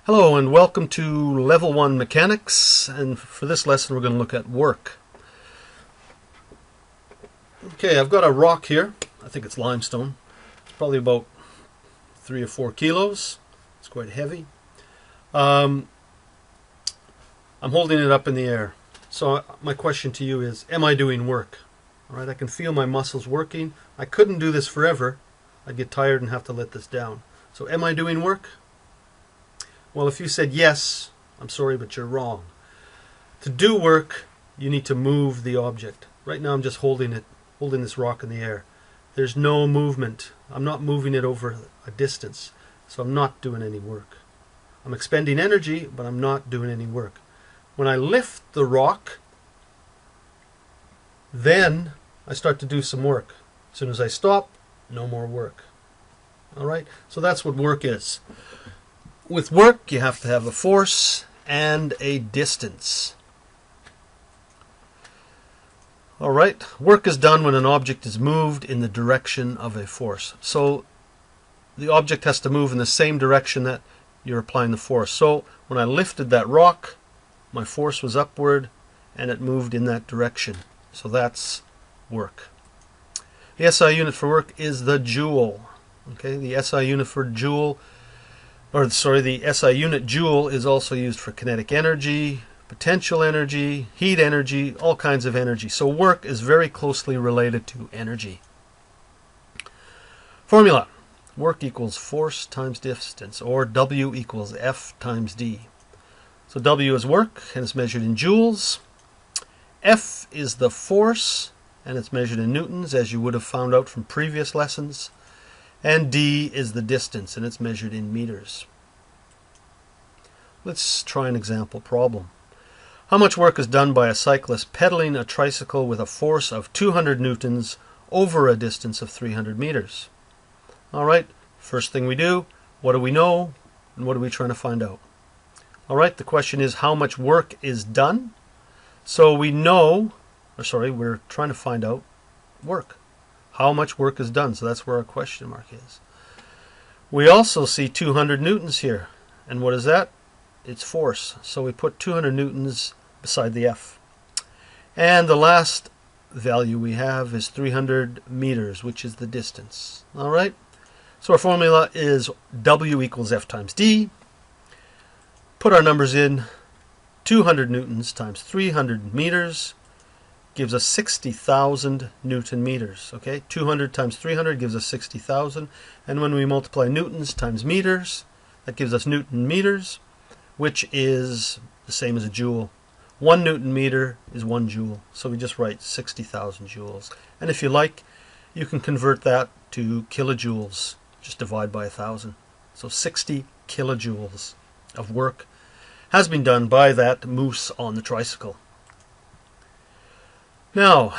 Hello and welcome to Level 1 Mechanics, and for this lesson we're going to look at work. Okay, I've got a rock here. I think it's limestone. It's probably about 3 or 4 kilos. It's quite heavy. I'm holding it up in the air. So my question to you is, am I doing work? All right, I can feel my muscles working. I couldn't do this forever. I'd get tired and have to let this down. So am I doing work? Well, if you said yes, I'm sorry, but you're wrong. To do work, you need to move the object. Right now I'm just holding this rock in the air. There's no movement. I'm not moving it over a distance, so I'm not doing any work. I'm expending energy, but I'm not doing any work. When I lift the rock, then I start to do some work. As soon as I stop, no more work. All right? So that's what work is. With work, you have to have a force and a distance. All right, work is done when an object is moved in the direction of a force. So the object has to move in the same direction that you're applying the force. So when I lifted that rock, my force was upward and it moved in that direction. So that's work. The SI unit for work is the joule. Okay, the SI unit for joule, the SI unit joule is also used for kinetic energy, potential energy, heat energy, all kinds of energy. So work is very closely related to energy. Formula: work equals force times distance, or W equals F times D. So W is work, and it's measured in joules. F is the force, and it's measured in newtons, as you would have found out from previous lessons. And D is the distance, and it's measured in meters. Let's try an example problem. How much work is done by a cyclist pedaling a tricycle with a force of 200 newtons over a distance of 300 meters? All right, first thing we do, what do we know, and what are we trying to find out? All right, the question is how much work is done. So we know, we're trying to find out work. How much work is done? So that's where our question mark is. We also see 200 newtons here. And what is that? It's force. So we put 200 newtons beside the F. And the last value we have is 300 meters, which is the distance. All right? So our formula is W equals F times D. Put our numbers in. 200 newtons times 300 meters gives us 60,000 Newton meters. Okay, 200 times 300 gives us 60,000, and when we multiply newtons times meters, that gives us Newton meters, which is the same as a joule. 1 Newton meter is 1 joule, so we just write 60,000 joules. And if you like, you can convert that to kilojoules. Just divide by 1,000. So 60 kilojoules of work has been done by that moose on the tricycle. Now,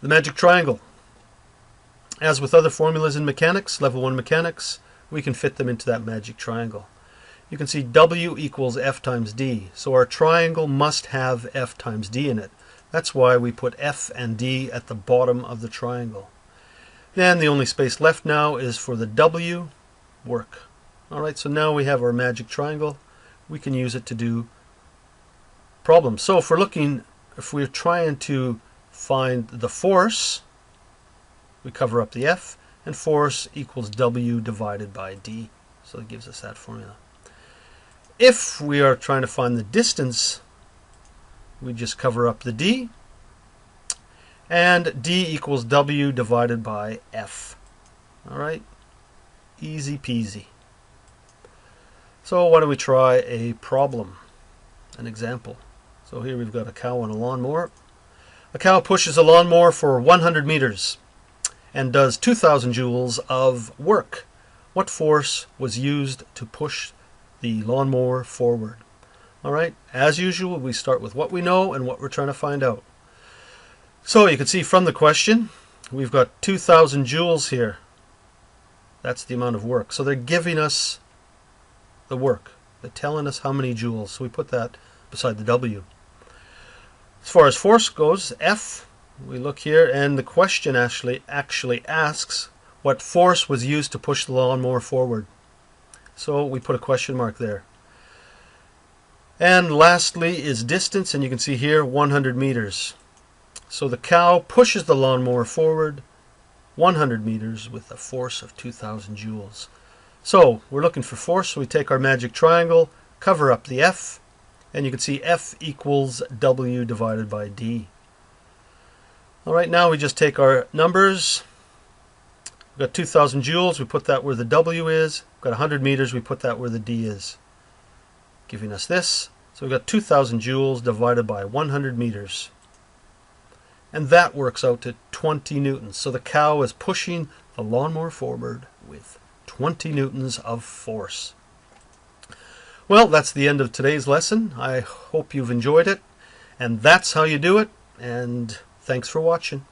the magic triangle. As with other formulas in mechanics, level 1 mechanics, we can fit them into that magic triangle. You can see W equals F times D. So our triangle must have F times D in it. That's why we put F and D at the bottom of the triangle. Then the only space left now is for the W, work. Alright, so now we have our magic triangle. We can use it to do problems. So if we're trying to find the force, we cover up the F, and force equals W divided by D. So it gives us that formula. If we are trying to find the distance, we just cover up the D, and D equals W divided by F. All right, easy peasy. So why don't we try a problem, an example. So here we've got a cow and a lawnmower. A cow pushes a lawnmower for 100 meters and does 2,000 joules of work. What force was used to push the lawnmower forward? All right, as usual, we start with what we know and what we're trying to find out. So you can see from the question, we've got 2,000 joules here. That's the amount of work. So they're giving us the work. They're telling us how many joules. So we put that beside the W. As far as force goes, F, we look here, and the question actually asks what force was used to push the lawnmower forward. So we put a question mark there. And lastly is distance, and you can see here 100 meters. So the cow pushes the lawnmower forward 100 meters with a force of 2,000 joules. So we're looking for force, so we take our magic triangle, cover up the F, and you can see F equals W divided by D. Alright, now we just take our numbers. We've got 2,000 joules, we put that where the W is. We've got 100 meters, we put that where the D is, giving us this. So we've got 2,000 joules divided by 100 meters. And that works out to 20 newtons. So the cow is pushing the lawnmower forward with 20 newtons of force. Well, that's the end of today's lesson. I hope you've enjoyed it. And that's how you do it. And thanks for watching.